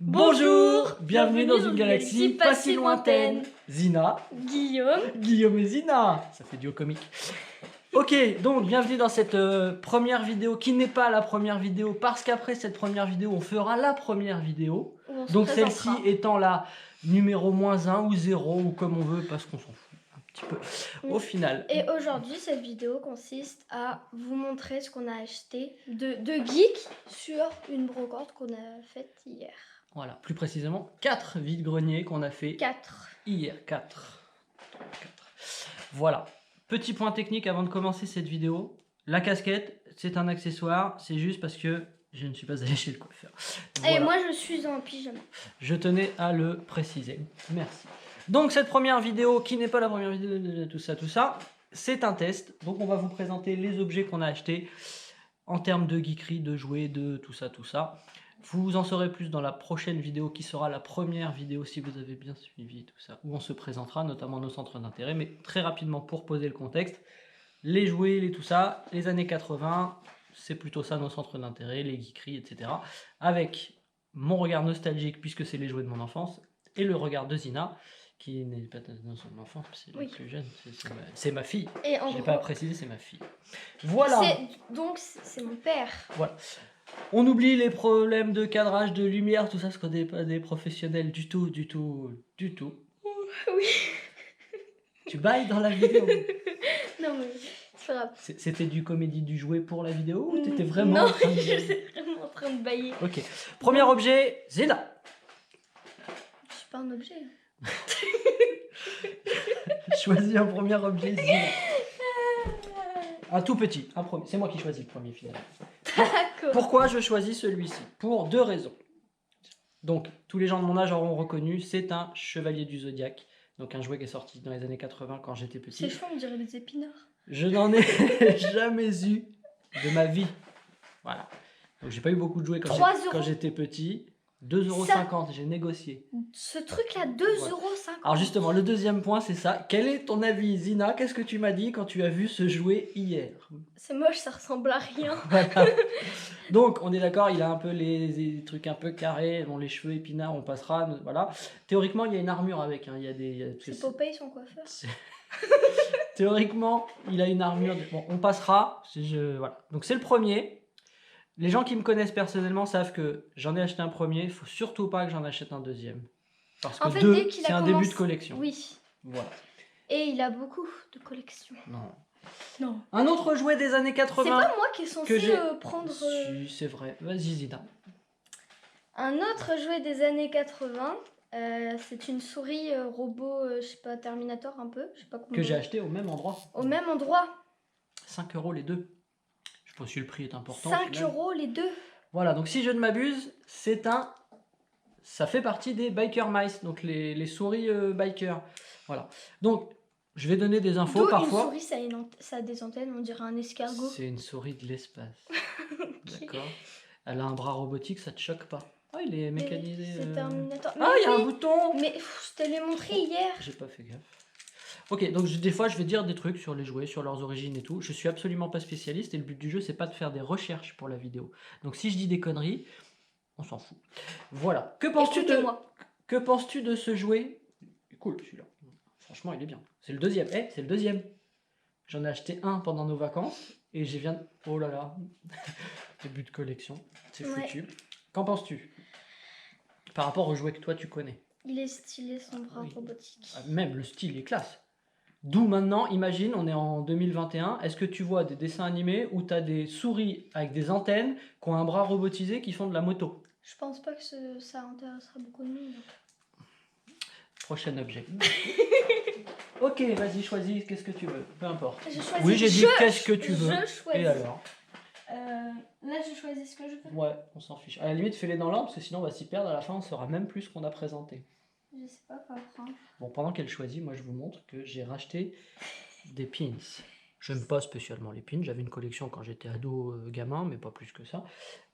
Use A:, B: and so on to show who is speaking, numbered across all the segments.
A: Bonjour, bienvenue dans une galaxie pas si lointaine. Zina,
B: Guillaume
A: et Zina, ça fait duo comique. Ok, donc bienvenue dans cette première vidéo qui n'est pas la première vidéo parce qu'après cette première vidéo, on fera la première vidéo. Donc celle-ci étant la numéro -1 ou 0 ou comme on veut parce qu'on s'en fout un petit peu au final.
B: Et aujourd'hui, cette vidéo consiste à vous montrer ce qu'on a acheté de geek sur une brocante qu'on a faite hier.
A: Voilà, plus précisément 4 vide-greniers qu'on a fait
B: 4.
A: hier. 4. Voilà. Petit point technique avant de commencer cette vidéo. La casquette, c'est un accessoire. C'est juste parce que je ne suis pas allé chez le coiffeur. Voilà.
B: Et moi, je suis en pyjama.
A: Je tenais à le préciser. Merci. Donc cette première vidéo, qui n'est pas la première vidéo de tout ça, c'est un test. Donc on va vous présenter les objets qu'on a achetés en termes de geekerie, de jouets, de tout ça. Vous en saurez plus dans la prochaine vidéo qui sera la première vidéo si vous avez bien suivi tout ça, où on se présentera notamment nos centres d'intérêt, mais très rapidement pour poser le contexte, les jouets, les tout ça, les années 80, c'est plutôt ça nos centres d'intérêt, les geekeries, etc. Avec mon regard nostalgique puisque c'est les jouets de mon enfance et le regard de Zina qui n'est pas dans son enfance, c'est la plus jeune, c'est ma fille. Je n'ai pas précisé, c'est ma fille. Voilà.
B: Donc c'est mon père.
A: Voilà. On oublie les problèmes de cadrage, de lumière, tout ça, parce qu'on n'est pas des professionnels du tout.
B: Oui.
A: Tu bailles dans la vidéo.
B: Non mais c'est pas grave.
A: C'était du comédie du jouet pour la vidéo ou t'étais vraiment
B: en train de... j'étais vraiment en train de bailler.
A: Ok. Premier objet, Zina.
B: Je suis pas un objet.
A: Choisis un premier objet, Zina. Un tout petit, un premier. C'est moi qui choisis le premier finalement. Pourquoi je choisis celui-ci? Pour 2 raisons. Donc, tous les gens de mon âge auront reconnu, c'est un chevalier du Zodiaque. Donc, un jouet qui est sorti dans les années 80 quand j'étais petit.
B: C'est chaud, on dirait des épinards.
A: Je n'en ai jamais eu de ma vie. Voilà. Donc, j'ai pas eu beaucoup de jouets quand j'étais petit. 2,50 €, j'ai négocié.
B: Ce truc-là, 2,50 €.
A: Alors justement, le deuxième point, c'est ça. Quel est ton avis, Zina? Qu'est-ce que tu m'as dit quand tu as vu ce jouet hier?
B: C'est moche, ça ressemble à rien.
A: Voilà. Donc, on est d'accord, il a un peu les trucs un peu carrés, bon, les cheveux épinards, on passera. Voilà. Théoriquement, il y a une armure avec. Hein.
B: C'est Popeye, son coiffeur.
A: Théoriquement, il a une armure. Bon, on passera. Voilà. Donc, c'est le premier. Les gens qui me connaissent personnellement savent que j'en ai acheté un premier. Il ne faut surtout pas que j'en achète un deuxième. Parce que c'est un début de collection.
B: Oui.
A: Voilà.
B: Et il a beaucoup de collections. Non.
A: Un autre jouet des années 80.
B: C'est pas moi qui est censé prendre...
A: Si, c'est vrai. Vas-y, Zina.
B: Un autre jouet des années 80. C'est une souris robot, je sais pas, Terminator un peu. Je sais pas comment.
A: Que j'ai acheté au même endroit.
B: Au même endroit.
A: 5 € les deux. Je pense que le prix est important.
B: 5 € les deux.
A: Voilà, donc si je ne m'abuse, ça fait partie des Biker Mice, donc les souris biker. Voilà. Donc, je vais donner des infos parfois.
B: Une souris, ça a des antennes, on dirait un escargot.
A: C'est une souris de l'espace. Okay. D'accord. Elle a un bras robotique, ça te choque pas? Ah, il est mécanisé.
B: C'est Terminator.
A: Ah, il y a un bouton.
B: Mais je te l'ai montré hier.
A: J'ai pas fait gaffe. Ok, donc des fois je vais dire des trucs sur les jouets, sur leurs origines et tout. Je suis absolument pas spécialiste et le but du jeu c'est pas de faire des recherches pour la vidéo. Donc si je dis des conneries, on s'en fout. Voilà. Que penses-tu de ce jouet? Cool celui-là. Franchement il est bien. C'est le deuxième. C'est le deuxième. J'en ai acheté un pendant nos vacances et j'ai viens. Oh là là. Début de collection. C'est foutu. Qu'en penses-tu? Par rapport au jouet que toi tu connais.
B: Il est stylé son bras robotique.
A: Même le style est classe. D'où maintenant, imagine, on est en 2021, est-ce que tu vois des dessins animés où tu as des souris avec des antennes qui ont un bras robotisé qui font de la moto?
B: Je pense pas que ça intéressera beaucoup de monde.
A: Prochain objet. Ok, vas-y, choisis, qu'est-ce que tu veux, peu importe.
B: Oui,
A: j'ai dit qu'est-ce que tu veux.
B: Je choisis.
A: Et alors?
B: Là, je choisis ce que je veux.
A: Ouais, on s'en fiche. À la limite, fais-les dans l'ordre, parce que sinon on va s'y perdre. À la fin, on saura même plus ce qu'on a présenté.
B: Je sais pas quoi prendre.
A: Bon, pendant qu'elle choisit, moi je vous montre que j'ai racheté des pins. J'aime pas spécialement les pins. J'avais une collection quand j'étais ado, gamin, mais pas plus que ça.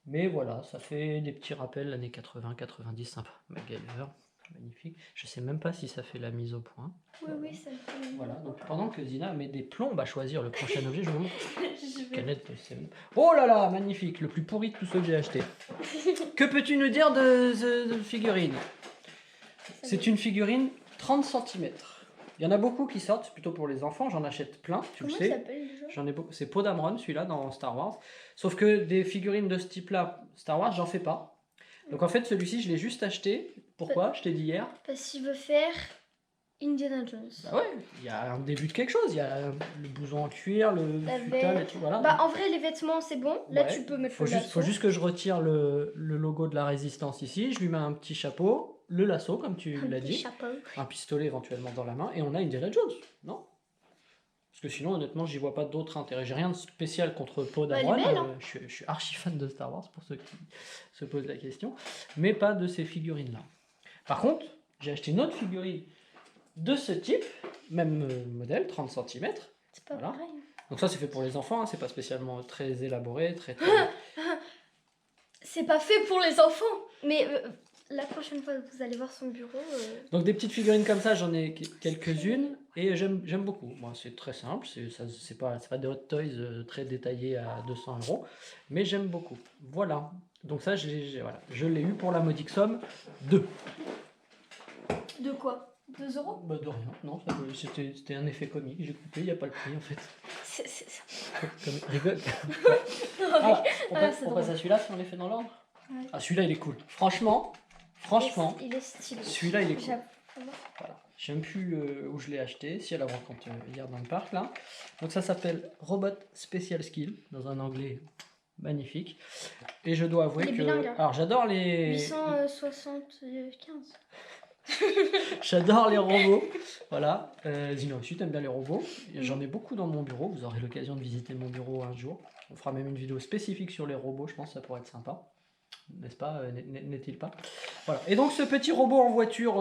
A: Mais voilà, ça fait des petits rappels années 80, 90, sympa. MacGyver, magnifique. Je sais même pas si ça fait la mise au point.
B: Oui, ça fait.
A: Voilà, donc pendant que Zina met des plombs à choisir le prochain objet, je vous montre. Canette de sel. Oh là là, magnifique, le plus pourri de tous ceux que j'ai acheté. Que peux-tu nous dire de The figurine? C'est une figurine 30 cm. Il y en a beaucoup qui sortent, c'est plutôt pour les enfants, j'en achète plein, tu
B: Comment
A: le
B: il
A: sais.
B: s'appelle déjà?
A: J'en ai beaucoup. C'est Poe Dameron, celui-là, dans Star Wars. Sauf que des figurines de ce type-là, Star Wars, j'en fais pas. Donc en fait, celui-ci, je l'ai juste acheté. Pourquoi? Je t'ai dit hier.
B: Parce qu'il veut faire Indiana Jones.
A: Bah ouais, il y a un début de quelque chose. Il y a le blouson en cuir, le
B: La
A: futal et
B: veste.
A: tout. Voilà.
B: Bah en vrai les vêtements c'est bon. Là
A: Ouais.
B: tu peux mettre
A: Faut
B: le
A: juste,
B: lasso.
A: faut juste que je retire le logo de la résistance ici. Je lui mets un petit chapeau, le lasso, comme tu
B: Un
A: l'as
B: petit
A: dit.
B: chapeau.
A: Un pistolet éventuellement dans la main. Et on a Indiana Jones, non? Parce que sinon, honnêtement, j'y vois pas d'autre intérêt. J'ai rien de spécial contre Poe
B: Bah, elle est
A: Dameron.
B: belle, hein.
A: Je suis archi fan de Star Wars, pour ceux qui se posent la question. Mais pas de ces figurines-là. Par contre, j'ai acheté une autre figurine de ce type, même modèle, 30 cm.
B: C'est pas
A: Voilà.
B: pareil.
A: Donc ça, c'est fait pour les enfants. Hein. C'est pas spécialement très élaboré, très...
B: C'est pas fait pour les enfants. Mais la prochaine fois que vous allez voir son bureau.
A: Donc des petites figurines comme ça, j'en ai quelques-unes et j'aime beaucoup. Moi, c'est très simple, c'est pas des hot toys très détaillés à 200 €, mais j'aime beaucoup. Voilà. Donc ça, voilà. Je l'ai eu pour la modique somme de...
B: De quoi? 2 €?
A: Bah, de rien. Non, c'était un effet comique. J'ai coupé, il n'y a pas le prix en fait.
B: C'est ça.
A: Rigole.
B: Non,
A: Ah, on
B: Ah,
A: passe,
B: c'est
A: on
B: drôle.
A: passe à celui-là si on les fait dans l'ordre.
B: Ouais.
A: Ah, celui-là, il est cool. Franchement,
B: Il est stylé.
A: celui-là, il est cool.
B: J'avoue.
A: Voilà. Je ne sais plus où je l'ai acheté, si à la rencontre hier dans le parc là. Donc ça s'appelle Robot Special Skill, dans un anglais magnifique. Et je dois avouer
B: Il est
A: que...
B: bilingue, hein.
A: Alors j'adore les...
B: 875.
A: J'adore les robots. Voilà. Zina aussi, t'aimes bien les robots. J'en ai beaucoup dans mon bureau. Vous aurez l'occasion de visiter mon bureau un jour. On fera même une vidéo spécifique sur les robots, je pense que ça pourrait être sympa. N'est-ce pas, n'est-il pas? Voilà. Et donc ce petit robot en voiture,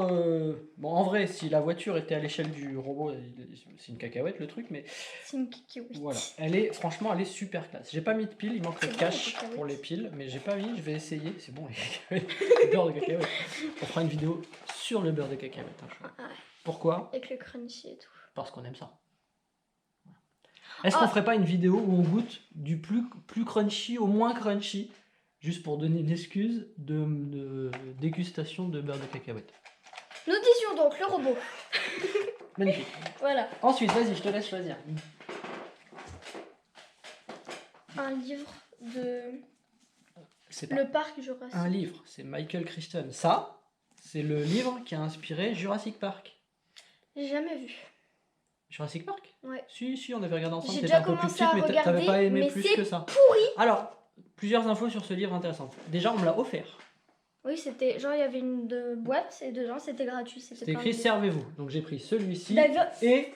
A: bon en vrai, si la voiture était à l'échelle du robot, c'est une cacahuète le truc, mais
B: C'est une cacahuète.
A: voilà. Franchement, elle est super classe. J'ai pas mis de piles, il manque le
B: C'est bon,
A: cache
B: les cacahuètes.
A: pour les piles, mais j'ai pas mis, je vais essayer. C'est bon les cacahuètes, le beurre de cacahuète. On fera une vidéo sur le beurre de cacahuète un jour.
B: Ah, ouais.
A: Pourquoi?
B: Avec le crunchy et tout.
A: Parce qu'on aime ça. Est-ce qu'on ferait pas une vidéo où on goûte du plus crunchy au moins crunchy, juste pour donner une excuse de dégustation de beurre de cacahuète?
B: Nous disions donc le robot.
A: Magnifique.
B: Voilà.
A: Ensuite, vas-y, je te laisse choisir.
B: Un livre de
A: C'est pas
B: Le Parc Jurassique.
A: un livre, c'est Michael Crichton. Ça, c'est le livre qui a inspiré Jurassic Park.
B: J'ai jamais vu.
A: Jurassic Park?
B: Ouais.
A: Si, on avait regardé ensemble,
B: J'ai
A: t'étais
B: déjà
A: un peu plus
B: commencé
A: petite,
B: à
A: mais t'avais
B: regarder,
A: pas aimé
B: mais
A: plus
B: c'est
A: que ça.
B: pourri.
A: Alors, plusieurs infos sur ce livre intéressantes. Déjà, on me l'a offert.
B: Oui, c'était genre il y avait une boîte et dedans c'était gratuit.
A: C'était
B: plein
A: écrit
B: de-
A: Servez-vous. Donc j'ai pris celui-ci
B: D'ailleurs-
A: et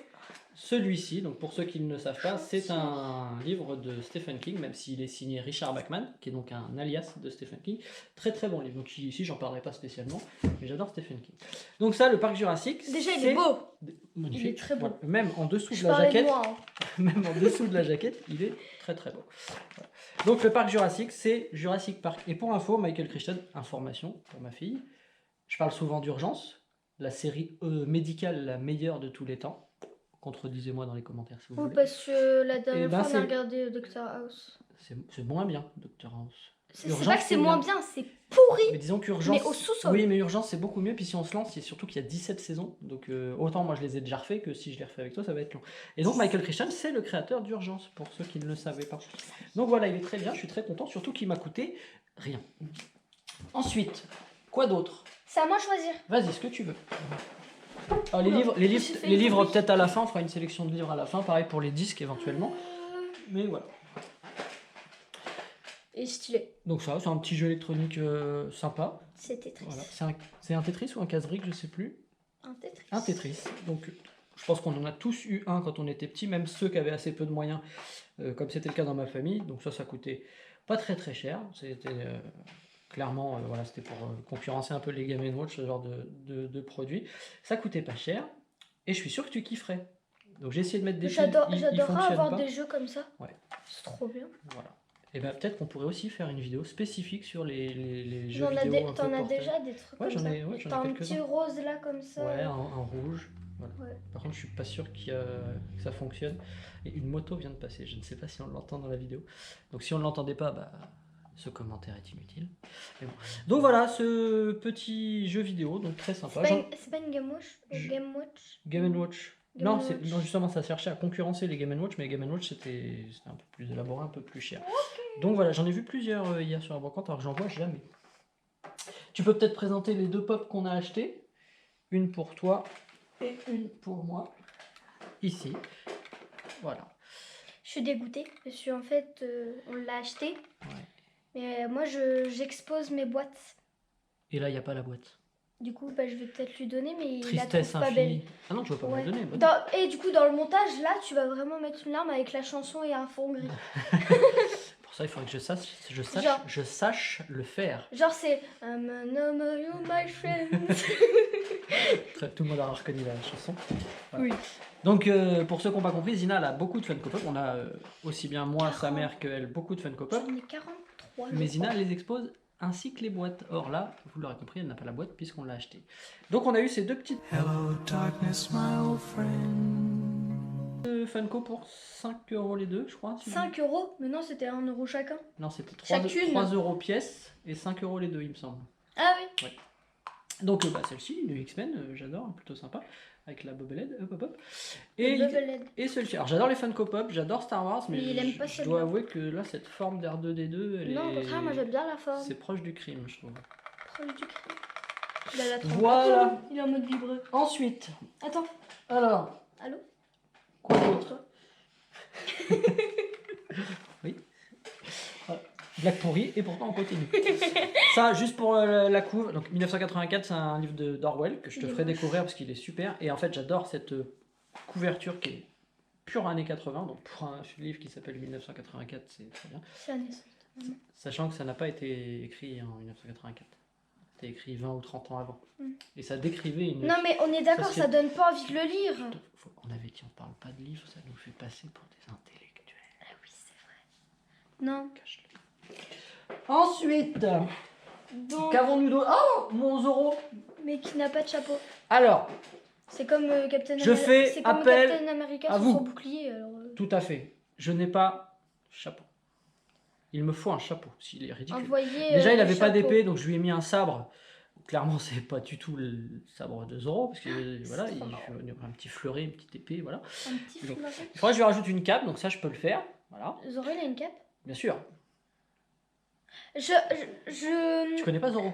A: celui-ci. Donc pour ceux qui ne le savent pas, c'est un livre de Stephen King, même s'il est signé Richard Bachman, qui est donc un alias de Stephen King. Très très bon livre. Donc ici, j'en parlerai pas spécialement, mais j'adore Stephen King. Donc ça, le parc Jurassique.
B: Déjà il
A: c'est
B: est beau.
A: Magnifique.
B: Il est très beau.
A: Voilà. Même en dessous
B: Je
A: de la
B: parlais de
A: jaquette.
B: moi. Hein.
A: Même en dessous de la jaquette, il est très très beau. Voilà. Donc le parc Jurassique, c'est Jurassic Park. Et pour info, Michael Crichton, information pour ma fille, je parle souvent d'Urgence, la série médicale la meilleure de tous les temps. Contredisez-moi dans les commentaires si vous
B: Oui,
A: voulez.
B: parce que la dernière
A: ben,
B: fois on
A: c'est-
B: a regardé Dr House.
A: C'est moins bien, Dr House.
B: C'est
A: Urgence,
B: pas que c'est
A: c'est
B: moins
A: bien.
B: bien, c'est pourri.
A: Mais disons qu'Urgence...
B: Mais au sous-sol.
A: Oui, mais Urgence, c'est beaucoup mieux. Puis si on se lance, c'est surtout qu'il y a 17 saisons. Donc autant moi je les ai déjà refait que si je les refais avec toi, ça va être long. Et donc Michael Crichton, c'est le créateur d'Urgence, pour ceux qui ne le savaient pas. Donc voilà, il est très bien, je suis très content, surtout qu'il m'a coûté rien. Ensuite, quoi d'autre?
B: C'est à moi de choisir.
A: Vas-y, ce que tu veux. Alors, les
B: Oula,
A: livres,
B: j'ai fait
A: les
B: une
A: livres
B: connerie.
A: peut-être à la fin, on fera une sélection de livres à la fin, pareil pour les disques éventuellement. Mais voilà.
B: Et stylé.
A: Donc ça, c'est un petit jeu électronique sympa.
B: C'était triste.
A: Voilà. C'est un Tetris ou un casse-brique, je sais plus.
B: Un Tetris.
A: Un Tetris. Donc je pense qu'on en a tous eu un quand on était petit, même ceux qui avaient assez peu de moyens, comme c'était le cas dans ma famille. Donc ça coûtait pas très très cher. C'était clairement, voilà, c'était pour concurrencer un peu les Game & Watch, ce genre de produits. Ça coûtait pas cher. Et je suis sûr que tu kifferais. Donc j'ai essayé de mettre des piles, ils
B: J'adorerais
A: fonctionnent
B: avoir
A: pas.
B: des jeux comme ça.
A: Ouais.
B: C'est trop bien.
A: Voilà. Et ben peut-être qu'on pourrait aussi faire une vidéo spécifique sur les jeux
B: T'en as,
A: vidéo un peu
B: t'en as
A: portables.
B: déjà des trucs
A: Ouais,
B: comme
A: j'en
B: ça.
A: ai, ouais, j'en ai
B: T'as un
A: quelques-uns.
B: petit rose là comme ça.
A: Ouais, un rouge. Voilà.
B: Ouais.
A: Par contre, je suis pas sûr que ça fonctionne. Et une moto vient de passer. Je ne sais pas si on l'entend dans la vidéo. Donc si on ne l'entendait pas, bah, Ce commentaire est inutile. Mais bon. Donc voilà, ce petit jeu vidéo, donc très sympa.
B: C'est pas une Game Watch? Game Watch?
A: Game Watch.
B: Game
A: Non,
B: Watch.
A: non, justement, ça cherchait à concurrencer les Game Watch, mais les Game Watch c'était un peu plus élaboré, un peu plus cher. Donc voilà, j'en ai vu plusieurs hier sur la brocante, alors que j'en vois jamais. Tu peux peut-être présenter les 2 pops qu'on a achetés. Une pour toi et une pour moi. Ici. Voilà.
B: Je suis dégoûtée parce qu'en fait, on l'a acheté.
A: Ouais.
B: Mais moi, j'expose mes boîtes.
A: Et là, il n'y a pas la boîte.
B: Du coup, je vais peut-être lui donner, mais il la
A: Tristesse
B: trouve pas belle.
A: infinie. Ah non, tu vas pas me
B: Ouais.
A: la donner. Bah
B: Et du coup, dans le montage, là, tu vas vraiment mettre une larme avec la chanson et un fond gris.
A: Pour ça, il faudrait que
B: Genre-
A: je sache le faire.
B: Genre, c'est I'm a number you, my friend.
A: Tout le monde a reconnu la chanson. Voilà.
B: Oui.
A: Donc, pour ceux qui n'ont pas compris, Zina elle a beaucoup de Funko Pop. On a aussi bien moi, sa
B: 40.
A: mère qu'elle, beaucoup de Funko Pop.
B: J'en ai 43.
A: Mais
B: je
A: Zina
B: crois.
A: elle les expose ainsi que les boîtes. Or là, vous l'aurez compris, elle n'a pas la boîte puisqu'on l'a acheté. Donc on a eu ces 2 petites
C: Hello, darkness, my old friend.
A: Funko pour 5 € les deux, je crois. si je-
B: 5 €? Mais non, c'était 1 € chacun.
A: Non, c'était 3
B: Chacune.
A: € pièce et 5 € les deux, il me semble.
B: Ah oui.
A: Donc celle-ci, une X-Men, j'adore, plutôt sympa, avec la bobelette, hop hop hop. Et,
B: Le Bubble
A: et celui-ci. Alors j'adore les Funko Pop, j'adore Star Wars, mais
B: Mais il aime pas
A: je
B: celui-là.
A: dois avouer que là, cette forme d'R2D2, elle
B: Non, au
A: est...
B: contraire, moi j'aime bien la forme.
A: C'est proche du crime, je trouve.
B: Proche du crime. Il a la trompe.
A: Voilà.
B: Attends, il est en mode vibreux.
A: Ensuite,
B: Attends.
A: alors,
B: Allô?
A: quoi d'autre? Oui. Voilà. Blague pourrie, et pourtant on continue. Ça, juste pour la couve, donc 1984, c'est un livre d'Orwell que je te
B: Il est
A: ferai
B: moche.
A: découvrir parce qu'il est super. Et en fait, j'adore cette couverture qui est pure années 80. Donc pour un livre qui s'appelle 1984, c'est très bien.
B: C'est la naissance.
A: Sachant que ça n'a pas été écrit en 1984. C'était écrit 20 ou 30 ans avant.
B: Mm.
A: Et ça décrivait une...
B: Non, mais on est d'accord,
A: serait-
B: ça donne pas envie de le lire.
A: On avait dit on parle pas de livres, ça nous fait passer pour des intellectuels.
B: Ah oui, c'est vrai. Non.
A: Cache-le. Ensuite,
B: Donc,
A: qu'avons-nous d'autre? Oh, mon Zoro.
B: mais qui n'a pas de chapeau.
A: Alors,
B: C'est comme Captain
A: Je fais
B: C'est comme
A: appel
B: Captain America
A: à
B: sur
A: vous.
B: son bouclier. Alors,
A: tout à fait. Je n'ai pas chapeau. Il me faut un chapeau, s'il est ridicule.
B: envoyer.
A: Déjà, il
B: le
A: n'avait pas
B: chapeau.
A: d'épée, donc je lui ai mis un sabre. Clairement, c'est pas du tout le sabre de Zoro, parce que voilà,
B: trop
A: il
B: marrant.
A: faut un petit fleuret, une petite épée, voilà.
B: Un petit
A: Donc,
B: fleuret.
A: Il faudra que je lui rajoute une cape, donc ça, je peux le faire. Voilà,
B: Zoro, il a une cape.
A: bien sûr.
B: Je
A: Tu connais pas Zoro?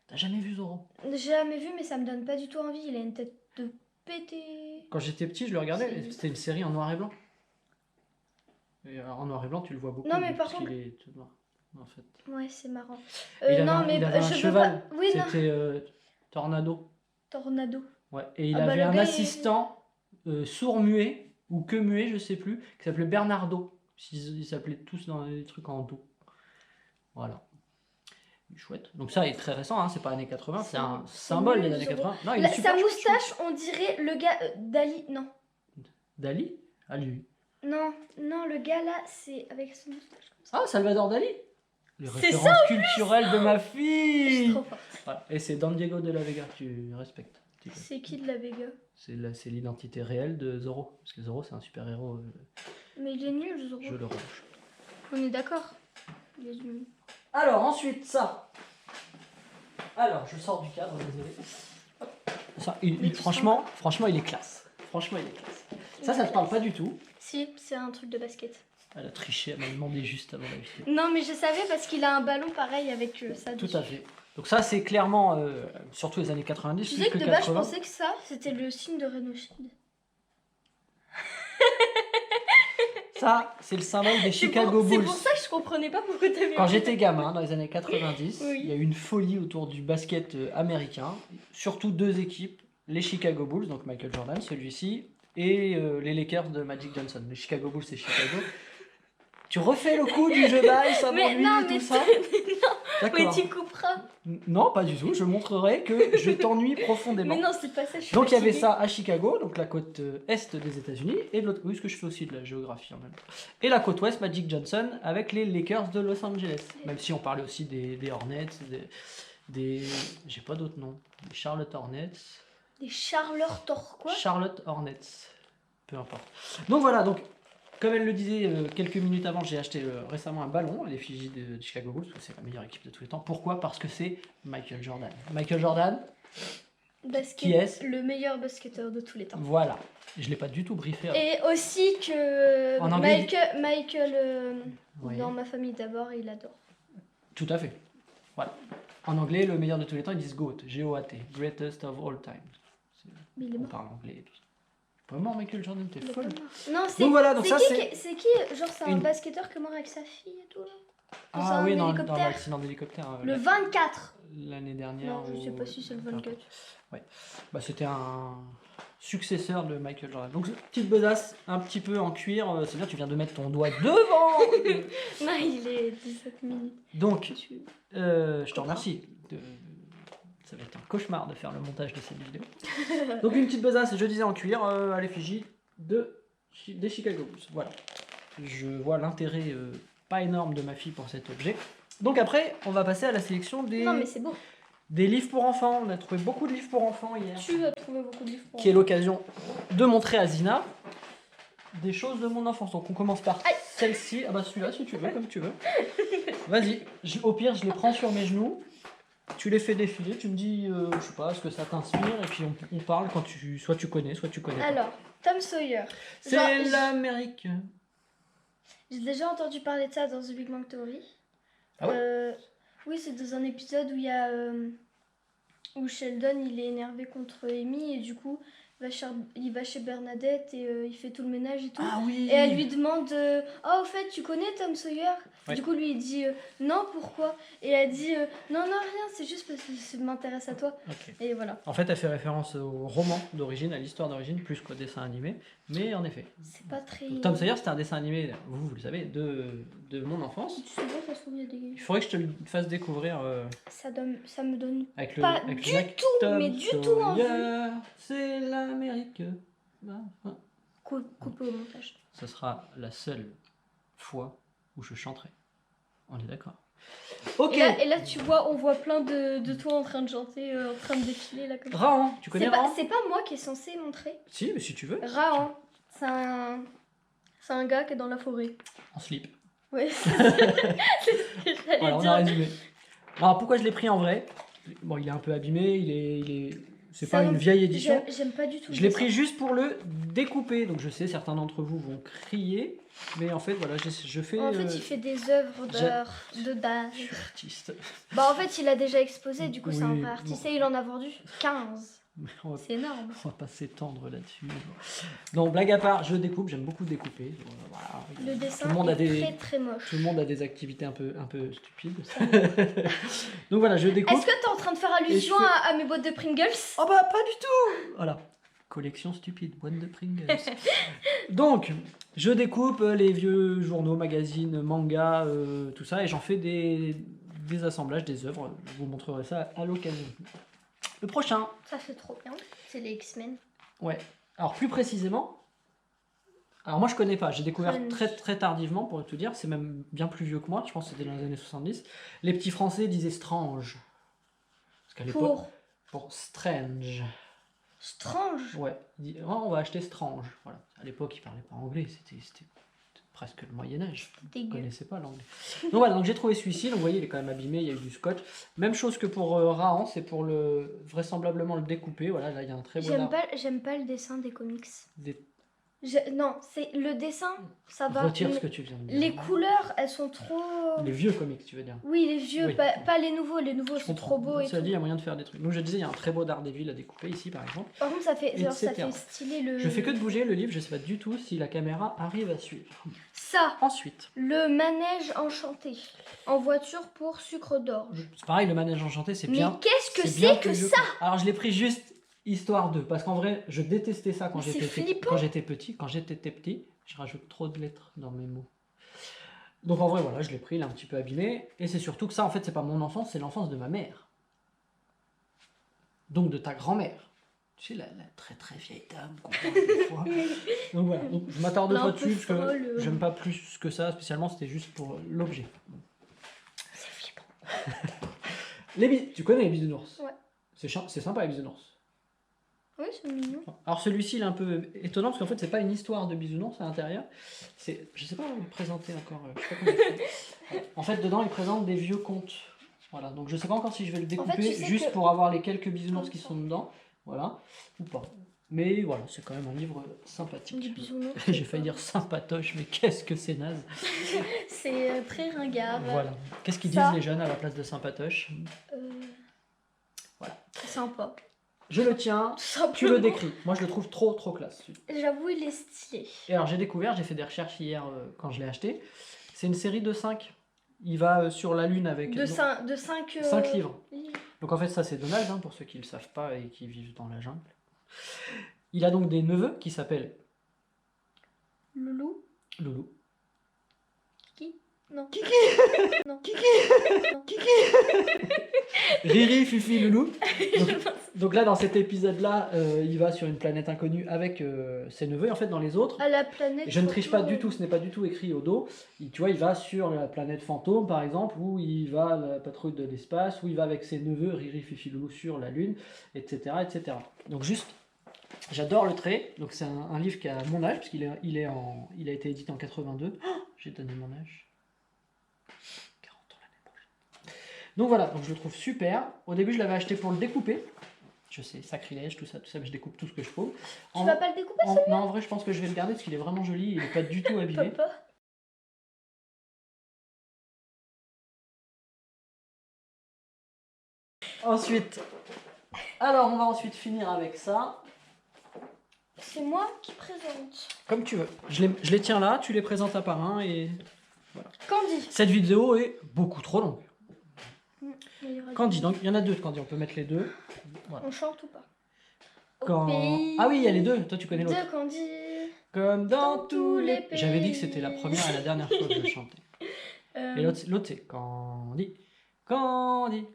A: T'as jamais vu Zoro?
B: j'ai jamais vu, mais ça me donne pas du tout envie. Il a une tête de pété.
A: Quand j'étais petit, je le regardais,
B: C'est-
A: c'était une série en noir et blanc. Et en noir et blanc, tu le vois beaucoup.
B: Non, mais par
A: parce
B: contre-
A: qu'il est tout noir, en fait.
B: Ouais, c'est marrant.
A: Il avait
B: non,
A: un-
B: mais
A: il avait un
B: je peux
A: cheval.
B: pas. Oui, non.
A: C'était Tornado.
B: Tornado.
A: Ouais. Et il
B: Ah bah,
A: avait
B: le
A: un
B: gars,
A: assistant sourd-muet, ou que muet, je sais plus, qui s'appelait Bernardo. Ils s'appelaient tous dans des trucs en dos. Voilà. Chouette. Donc ça est très récent, hein, c'est pas années 80, c'est un
B: C'est
A: symbole
B: nul,
A: des années
B: Zoro.
A: 80. Non, il est super
B: Sa
A: chouette,
B: moustache, on dirait le gars d'Ali. Non.
A: chouette. Dali? Ah lui.
B: Non, non, le gars là, c'est avec son moustache comme ça.
A: Ah, Salvador Dali? Les
B: C'est
A: références culturelles de ma
B: Je suis
A: fille.
B: trop forte.
A: Voilà. Et c'est Don Diego de la Vega, tu respectes. Tu connais.
B: C'est qui de la Vega?
A: C'est l'identité réelle de Zoro. Parce que Zoro, c'est un super-héros,
B: Mais il est nul, Zoro.
A: je le rouge.
B: On est d'accord. Il est nul.
A: Alors, ensuite, ça. Alors, je sors du cadre, désolé. Hop. Ça,
B: Mais tu
A: franchement, il est classe. Franchement, il est classe. Ça te parle pas du tout.
B: Si, c'est un truc de basket.
A: Elle a triché, elle m'a demandé juste avant la vidéo.
B: Non, mais je savais parce qu'il a un ballon pareil avec ça.
A: Tout
B: dessus.
A: à fait. Donc ça, c'est clairement, surtout les années 90,
B: Tu
A: plus
B: sais
A: que
B: que de base, je
A: 80.
B: pensais que ça, c'était le signe de Renault Shield.
A: Ça, c'est le symbole des Chicago
B: C'est
A: Bulls.
B: pour ça que je comprenais pas pourquoi t'avais.
A: Quand j'étais gamin, dans les années 90,
B: Oui.
A: il y a eu une folie autour du basket américain. Surtout 2 équipes, les Chicago Bulls, donc Michael Jordan, celui-ci, et les Lakers de Magic Johnson. Les Chicago Bulls, c'est Chicago. Tu refais le coup du jeu d'ail, ça
B: Mais
A: m'ennuie,
B: non,
A: tout
B: mais
A: ça.
B: mais
A: D'accord.
B: tu couperas.
A: Non, pas du tout. Je montrerai que je t'ennuie profondément.
B: Mais non, c'est pas ça. Je suis
A: Donc il y avait
B: fatiguée.
A: ça à Chicago, donc la côte est des États-Unis, et de l'autre, oui, ce que je fais aussi de la géographie en même temps. Et la côte ouest, Magic Johnson, avec les Lakers de Los Angeles. Même si on parlait aussi des Hornets, j'ai pas d'autres noms. Des Charlotte Hornets.
B: Des Charleurs Torquois.
A: Charlotte Hornets. Peu importe. Donc voilà, donc comme elle le disait quelques minutes avant, j'ai acheté récemment un ballon à l'effigie de Chicago Bulls, parce que c'est la meilleure équipe de tous les temps. Pourquoi? Parce que c'est Michael Jordan. Michael Jordan, qui est-ce?
B: Le meilleur basketteur de tous les temps.
A: Voilà. Je l'ai pas du tout briefé.
B: Et aussi que
A: En anglais,
B: Michael
A: Oui.
B: dans ma famille d'abord, il adore.
A: Tout à fait. Voilà. En anglais, le meilleur de tous les temps, ils disent GOAT, G-O-A-T, Greatest of All Time.
B: Mais il est
A: On
B: mort.
A: parle anglais et tout ça. Vraiment, Michael Jordan, t'es
B: Il est
A: folle.
B: pas mort. Non, c'est
A: Donc voilà, donc ça c'est.
B: c'est qui genre c'est un
A: une-
B: basketteur qui est mort avec sa fille et tout là. Dans
A: Ah
B: un
A: oui, dans
B: hélicoptère.
A: l'accident d'hélicoptère
B: Le 24.
A: l'année dernière.
B: Non, je sais pas si c'est le 24.
A: Bah, c'était un successeur de Michael Jordan. Donc, petite besace, un petit peu en cuir. C'est bien, tu viens de mettre ton doigt devant.
B: Non, il est 17 minutes.
A: Donc,
B: Tu-
A: je te remercie. Ça va être un cauchemar de faire le montage de cette vidéo. Donc, une petite besace, je disais en cuir, à l'effigie des Chicago Bulls. Voilà. Je vois l'intérêt pas énorme de ma fille pour cet objet. Donc, après, on va passer à la sélection
B: Non, mais c'est beau.
A: des livres pour enfants. On a trouvé beaucoup de livres pour enfants hier.
B: Tu as trouvé beaucoup de livres pour
A: Qui est l'occasion de montrer à Zina des choses de mon enfance. Donc on commence par
B: Aïe.
A: celle-ci. Ah bah celui-là si tu veux, comme tu veux. Vas-y, au pire je les prends sur mes genoux. Tu les fais défiler, tu me dis, je sais pas, ce que ça t'inspire, et puis on parle quand soit tu connais, soit tu connais pas.
B: Alors, Tom Sawyer.
A: C'est
B: genre,
A: l'Amérique.
B: J'ai déjà entendu parler de ça dans The Big Bang Theory.
A: Ah ouais
B: Oui, c'est dans un épisode où il y a où Sheldon il est énervé contre Amy et du coup il va chez Bernadette et il fait tout le ménage et tout.
A: Ah oui.
B: Et elle lui demande oh au fait tu connais Tom Sawyer?
A: Ouais.
B: Du coup lui il dit non pourquoi? Et elle dit non rien c'est juste parce que ça m'intéresse à toi.
A: Ok.
B: Et voilà.
A: En fait, elle fait référence au roman d'origine, à l'histoire d'origine, plus qu'au dessin animé. Mais en effet,
B: C'est pas très...
A: Tom Sawyer, c'était un dessin animé, vous le savez, de mon enfance.
B: Tu sais pas, ça se trouve il y a
A: Il
B: des...
A: faudrait que je te le fasse découvrir
B: Ça me donne
A: avec le
B: pas
A: avec
B: du
A: Jack
B: tout,
A: Tom
B: mais du tout envie.
A: Sawyer, c'est l'Amérique.
B: Coupé au montage.
A: Ce sera la seule fois où je chanterai. On est d'accord. Ok.
B: Et là, tu vois, on voit plein de toi en train de chanter, en train de défiler là comme ça.
A: Rahan, tu connais Rahan?
B: C'est pas moi qui est censé montrer.
A: Si, mais si tu veux.
B: Rahan, c'est un gars qui est dans la forêt.
A: En slip.
B: Ouais, c'est ce que j'allais
A: Voilà, on a
B: dire.
A: résumé. Alors pourquoi je l'ai pris en vrai? Bon, il est un peu abîmé, c'est pas une vieille édition.
B: J'aime pas du tout.
A: Je l'ai pris juste pour le découper. Donc je sais, certains d'entre vous vont crier. Mais en fait, voilà, je fais...
B: En fait, il fait des œuvres d'art.
A: Je suis artiste.
B: Bah, en fait, il a déjà exposé, du coup, c'est un
A: Oui,
B: vrai artiste
A: bon.
B: et il en a vendu 15.
A: Mais on va
B: C'est énorme.
A: On va pas s'étendre là-dessus. Donc, blague à part, je découpe, j'aime beaucoup découper. Voilà.
B: Le dessin
A: Tout le monde a
B: est
A: des-
B: très très moche.
A: Tout le monde a des activités un peu stupides. Donc voilà, je découpe.
B: Est-ce que t'es en train de faire allusion
A: Et je fais-
B: à mes boîtes de Pringles?
A: Oh bah pas du tout. Voilà. Collection stupide, boîte de Pringles. Donc, je découpe les vieux journaux, magazines, mangas, tout ça, et j'en fais des assemblages, des œuvres. Je vous montrerai ça à l'occasion. Le prochain,
B: Ça fait trop bien. C'est les X-Men.
A: ouais. Alors plus précisément, alors moi je connais pas, j'ai découvert
B: Crunch.
A: très très tardivement pour tout dire, c'est même bien plus vieux que moi, je pense que c'était dans les années 70. Les petits Français disaient Strange. Parce qu'à l'époque, pour Strange.
B: Strange.
A: Ouais, il dit, oh, on va acheter Strange. Voilà. À l'époque, ils parlaient pas anglais, c'était presque le Moyen-Âge. Je
B: Dégueu.
A: connaissais pas l'anglais. Donc voilà, donc j'ai trouvé celui-ci. Donc vous voyez, il est quand même abîmé, il y a eu du scotch. Même chose que pour Rahan, c'est pour vraisemblablement le découper. Voilà, là il y a un très beau
B: J'aime pas le dessin des comics.
A: Des-
B: Non, c'est le dessin, ça va.
A: Retire
B: mais
A: ce que tu viens de dire.
B: les couleurs, elles sont trop.
A: Les vieux comics, tu veux dire.
B: Oui, les vieux,
A: Oui.
B: pas les nouveaux. Les nouveaux
A: Je
B: sont
A: comprends.
B: trop beaux et
A: Cela
B: tout.
A: dit, il y a moyen de faire des trucs. Donc je disais, il y a un très beau Daredevil à découper ici, par exemple.
B: Par contre, ça fait
A: Etc.
B: stylé le.
A: Je fais que de bouger le livre, je sais pas du tout si la caméra arrive à suivre.
B: Ça,
A: Ensuite,
B: le manège enchanté en voiture pour sucre d'orge.
A: c'est pareil, le manège enchanté, c'est
B: Mais
A: bien.
B: qu'est-ce que
A: bien
B: c'est que
A: je-
B: ça?
A: Alors je l'ai pris juste histoire de, parce qu'en vrai, je détestais ça quand
B: Mais c'est
A: j'étais
B: flippant.
A: petit. Quand j'étais petit, je rajoute trop de lettres dans mes mots. Donc en vrai, voilà, je l'ai pris, il est un petit peu abîmé. Et c'est surtout que ça, en fait, c'est pas mon enfance, c'est l'enfance de ma mère. Donc de ta grand-mère. Tu sais, la très très vieille dame qu'on parle des fois. Donc voilà, donc, je m'attarde
B: Elle est
A: pas
B: un peu
A: dessus parce que
B: folle.
A: j'aime pas plus que ça spécialement, c'était juste pour l'objet.
B: C'est flippant.
A: Tu connais les bisounours?
B: Ouais.
A: C'est sympa les bisounours.
B: Oui, c'est mignon.
A: Alors celui-ci il est un peu étonnant parce qu'en fait c'est pas une histoire de bisounours à l'intérieur. Je sais pas comment le présenter encore. Je sais pas comment il fait. En fait dedans il présente des vieux contes. Voilà, donc je sais pas encore si je vais le découper
B: tu sais
A: juste
B: que-
A: pour avoir les quelques bisounours qui sont dedans. Voilà, ou pas. Mais voilà, c'est quand même un livre
B: Des
A: sympathique.
B: bisounours.
A: J'ai failli dire sympatoche, mais qu'est-ce que c'est naze.
B: C'est très ringard.
A: Voilà. Qu'est-ce qu'ils
B: Ça.
A: disent les jeunes à la place de sympatoche? Voilà.
B: Sympa.
A: Je le tiens,
B: Tout simplement.
A: tu le décris. Moi je le trouve trop classe.
B: J'avoue, il est stylé.
A: Et alors j'ai découvert, j'ai fait des recherches hier quand je l'ai acheté. C'est une série de 5. Il va sur la Lune avec
B: De 5
A: 5 livres. Donc en fait ça c'est Donald, hein, pour ceux qui ne le savent pas et qui vivent dans la jungle. Il a donc des neveux qui s'appellent
B: Loulou.
A: Loulou.
B: Kiki. Non. Non.
A: Riri, Fifi, Loulou. Donc là dans cet épisode-là, il va sur une planète inconnue avec ses neveux. Et en fait dans les autres,
B: À la planète.
A: je ne triche pas du
B: fantôme.
A: tout, ce n'est pas du tout écrit au dos. Tu vois, il va sur la planète fantôme, par exemple, où il va à la patrouille de l'espace, où il va avec ses neveux, Riri, Fifi, Loulou, sur la Lune, etc. etc. Donc juste, j'adore le trait. Donc c'est un livre qui a mon âge, parce qu'il il a été édité en 82. Oh, j'ai donné mon âge. 40 ans l'année prochaine. Donc voilà, donc je le trouve super. Au début, je l'avais acheté pour le découper. Je sais, sacrilège, tout ça, mais je découpe tout ce que je trouve.
B: Tu vas pas le découper,
A: Non, en vrai, je pense que je vais le garder parce qu'il est vraiment joli, il n'est pas du tout abîmé.
B: papa?
A: Ensuite, alors on va ensuite finir avec ça,
B: C'est moi qui présente.
A: comme tu veux. Je les tiens là, tu les présentes un par un et
B: Candy.
A: cette vidéo est beaucoup trop longue.
B: Il y aura
A: Candy,
B: du-
A: donc il y en a deux de Candy, on peut mettre les deux. Voilà.
B: On chante ou pas? Au
A: Quand...
B: pays
A: Ah oui, il y a les deux, toi tu connais l'autre.
B: de Candy.
A: Comme dans
B: Dans
A: tous les
B: pays.
A: J'avais dit que c'était la première et la dernière fois que je chantais.
B: Euh,
A: Et l'autre c'est Candy, Candy,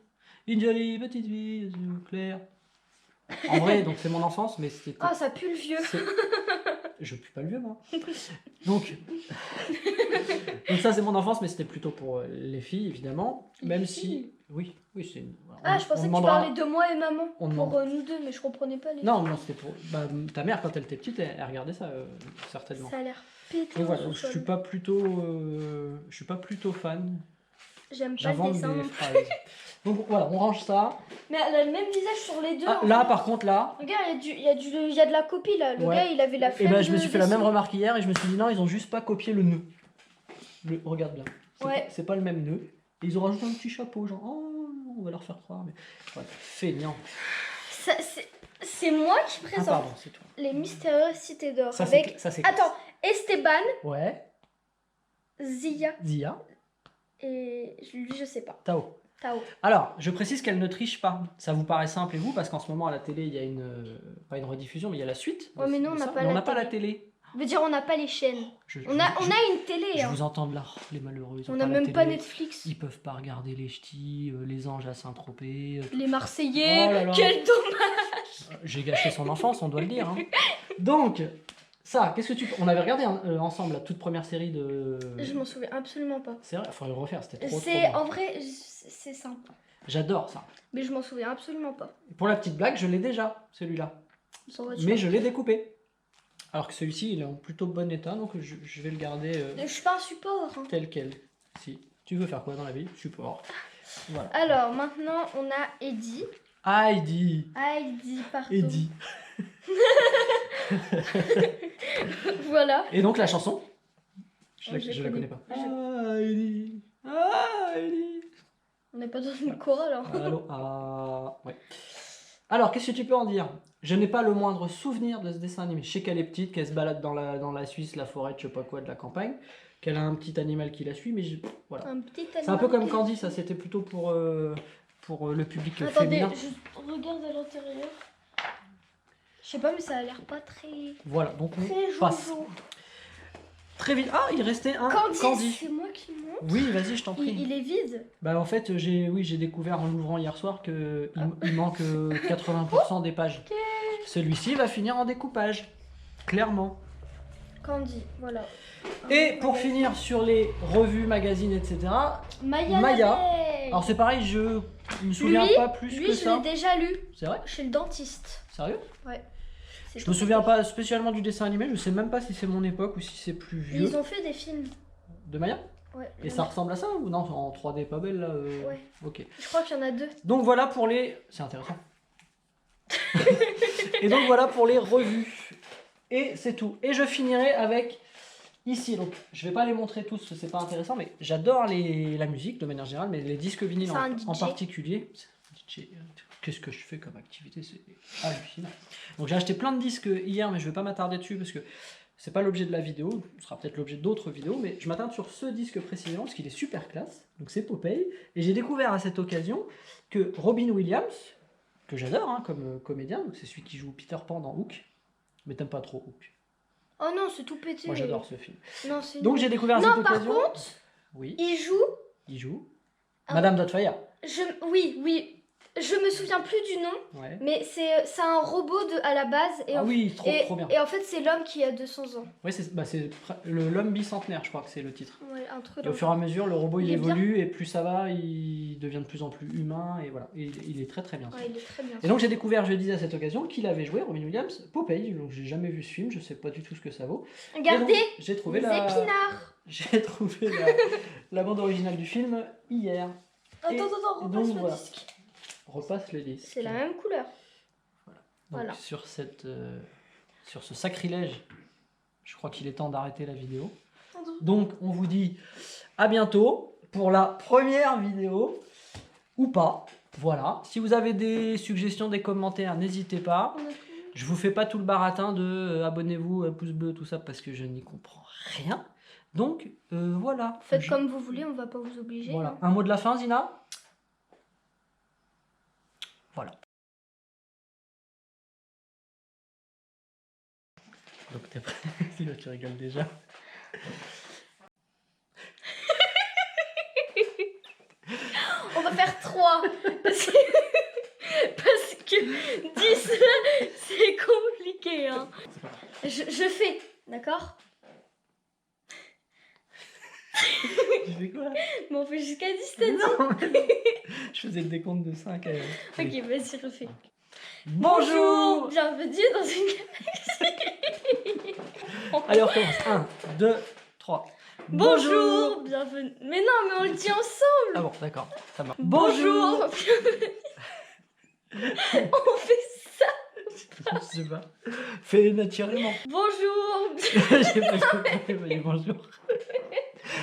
A: une jolie petite fille aux yeux clairs. En vrai, donc c'est mon enfance, mais c'était...
B: Ah, ça pue le vieux.
A: C'est- Je pue pas le vieux, moi. Donc, donc ça, c'est mon enfance, mais c'était plutôt pour les filles, évidemment.
B: Les
A: Même
B: filles.
A: si... Oui, c'est une...
B: Ah,
A: on-
B: je
A: on
B: pensais que tu
A: demandera-
B: parlais de moi et maman.
A: On
B: Pour
A: demande-
B: nous deux, mais je comprenais pas les.
A: Non, non, c'était pour... Bah, ta mère, quand elle était petite, elle regardait ça, certainement.
B: Ça a l'air pété.
A: Donc
B: au
A: voilà, donc je
B: sous-sol.
A: suis pas plutôt fan.
B: J'aime pas le
A: J'invente
B: dessin.
A: des phrases. Donc voilà, on range ça.
B: Mais elle a le même visage sur les deux.
A: Ah,
B: en
A: là,
B: fait.
A: par contre, là...
B: Regarde, il y a de la copie là. Le
A: Ouais.
B: gars, il avait la
A: Et
B: flemme
A: ben, je me
B: de
A: suis fait la même
B: dessiner.
A: remarque hier et je me suis dit non, ils ont juste pas copié le nœud. Regarde bien.
B: Ouais.
A: C'est pas le même nœud. Et ils ont rajouté un petit chapeau, genre oh, on va leur faire croire. Mais voilà, feignant.
B: C'est moi qui
A: Ah
B: présente
A: pardon, c'est toi.
B: les mystérieuses cités d'or.
A: Ça c'est
B: Avec.
A: ça c'est.
B: Attends, Esteban,
A: Ouais.
B: Zia
A: Zia,
B: et lui, je sais pas.
A: Tao.
B: Tao.
A: Alors, je précise qu'elle ne triche pas. Ça vous paraît simple et vous parce qu'en ce moment à la télé il y a pas une rediffusion mais il y a la suite.
B: Ouais, mais nous, on
A: de
B: n'a
A: ça.
B: pas
A: Mais on
B: la
A: n'a pas la
B: télé.
A: télé.
B: Je veux dire, on n'a pas les chaînes.
A: Je
B: On a une télé.
A: je
B: Hein.
A: vous entends de là, les malheureux. Ils ont
B: On
A: pas
B: n'a
A: la
B: même pas
A: télé.
B: Netflix.
A: Ils peuvent pas regarder les ch'tis, les anges à Saint-Tropez.
B: Les Marseillais.
A: Oh là là.
B: Quel dommage.
A: J'ai gâché son enfance, on doit le dire. Hein. Donc, ça, qu'est-ce que tu... On avait regardé ensemble la toute première série de...
B: Je m'en souviens absolument pas.
A: C'est vrai, il faudrait le refaire, c'était trop
B: C'est
A: bien.
B: en vrai, c'est sympa.
A: J'adore ça.
B: Mais je m'en souviens absolument pas.
A: Pour la petite blague, je l'ai déjà, celui-là.
B: Sans voiture.
A: Mais je l'ai découpé. Alors que celui-ci, il est en plutôt bon état, donc je vais le garder
B: Je suis pas un support. Hein.
A: tel quel. Si tu veux faire quoi dans la vie, support. Voilà.
B: Alors maintenant, on a Eddie.
A: Heidi.
B: Heidi, pardon.
A: Eddie.
B: Voilà.
A: Et donc la chanson Je
B: Oh, je
A: la
B: connais.
A: connais pas. Heidi. Heidi.
B: On n'est pas dans une chorale. Hein.
A: Allô ouais. Alors, qu'est-ce que tu peux en dire? Je n'ai pas le moindre souvenir de ce dessin animé. Je sais qu'elle est petite, qu'elle se balade dans la Suisse, la forêt, je sais pas quoi, de la campagne, qu'elle a un petit animal qui la suit, mais voilà.
B: Un petit
A: C'est un peu comme
B: animal.
A: Candy, ça c'était plutôt pour le public
B: Attendez,
A: féminin.
B: je regarde à l'intérieur. Je sais pas, mais ça a l'air pas très.
A: Voilà, donc
B: Très
A: on passe.
B: jojo.
A: Très vite. Ah, il restait un
B: Candy, c'est moi qui monte.
A: Oui, vas-y, je t'en prie.
B: Il est vide.
A: Bah en fait, j'ai découvert en l'ouvrant hier soir que il manque 80% des pages. Celui-ci va finir en découpage, clairement.
B: Candy, voilà.
A: Et pour finir sur les revues, magazines, etc.
B: Maya.
A: Maya.
B: l'abeille.
A: Alors c'est pareil, Je me souviens pas plus
B: Lui,
A: que
B: je
A: ça.
B: l'ai déjà lu
A: C'est vrai?
B: chez le dentiste.
A: Sérieux?
B: Ouais. C'est
A: Je me
B: tout
A: souviens
B: pareil.
A: pas spécialement du dessin animé, je sais même pas si c'est mon époque ou si c'est plus vieux.
B: Ils ont fait des films.
A: De Maya?
B: Ouais.
A: Et ça ressemble à ça ou non? En 3D pas belle là
B: Ouais.
A: Ok.
B: Je crois qu'il y en a 2.
A: Donc voilà pour les. C'est intéressant. Et donc voilà pour les revues. Et c'est tout. Et je finirai avec ici. Donc je vais pas les montrer tous, parce que c'est pas intéressant, mais j'adore la musique de manière générale, mais les disques vinyles
B: C'est un
A: en
B: DJ.
A: particulier. C'est un DJ. Qu'est-ce que je fais comme activité? C'est hallucinant. Donc j'ai acheté plein de disques hier, mais je vais pas m'attarder dessus parce que c'est pas l'objet de la vidéo. Ce sera peut-être l'objet d'autres vidéos, mais je m'attarde sur ce disque précisément parce qu'il est super classe. Donc c'est Popeye. Et j'ai découvert à cette occasion que Robin Williams, que j'adore hein, comme comédien, donc c'est celui qui joue Peter Pan dans Hook, mais t'aimes pas trop Hook.
B: Oh non, c'est tout pété.
A: Moi j'adore ce film.
B: Non, c'est
A: Donc
B: nul.
A: j'ai découvert à
B: Non,
A: cette
B: par
A: occasion.
B: contre,
A: Oui,
B: il joue.
A: il joue.
B: Ah.
A: Madame Doubtfire.
B: Oui. Je me souviens plus du nom,
A: Ouais.
B: mais c'est un robot à la base. Et
A: Ah
B: en,
A: oui, trop bien.
B: Et en fait, c'est l'homme qui a 200 ans.
A: Oui, c'est l'homme bicentenaire, je crois que c'est le titre.
B: Ouais, un truc
A: Et au fur et à mesure, le robot il
B: Il est bien.
A: évolue et plus ça va, il devient de plus en plus humain et voilà. Et il est très très bien.
B: Ouais, il est très bien.
A: Et donc j'ai découvert, je disais à cette occasion, qu'il avait joué Robin Williams, Popeye. Donc j'ai jamais vu ce film, je sais pas du tout ce que ça vaut. Et donc,
B: Regardez,
A: j'ai trouvé
B: les épinards.
A: J'ai trouvé la bande originale du film hier. Et
B: Attends,
A: donc,
B: repasse le
A: voilà.
B: disque.
A: Repasse le disque.
B: C'est la même couleur.
A: Donc
B: Voilà.
A: sur ce sacrilège, je crois qu'il est temps d'arrêter la vidéo. Donc on vous dit à bientôt pour la première vidéo ou pas. Voilà. Si vous avez des suggestions, des commentaires, n'hésitez pas. Je vous fais pas tout le baratin de abonnez-vous, pouce bleu, tout ça parce que je n'y comprends rien. Donc voilà.
B: Faites comme vous voulez, on va pas vous obliger.
A: Voilà.
B: hein.
A: Un mot de la fin, Zina? Voilà. Donc t'es prêt? Tu rigoles déjà.
B: On va faire 3. Parce que 10, c'est compliqué. Hein. Je fais, d'accord?
A: Tu fais quoi?
B: Mais on fait jusqu'à 10, t'as dit?
A: Non. Je faisais le décompte de 5.
B: Ok, vas-y, refais.
A: Bonjour.
B: Bienvenue dans une
A: Allez, on recommence. 1, 2, 3.
B: Bonjour, bienvenue. Mais non, mais on le dit ensemble.
A: Ah bon, d'accord, ça marche.
B: Bonjour. On fait ça.
A: Je sais pas. Fais naturellement.
B: Bonjour.
A: J'ai pas compris, mais bonjour.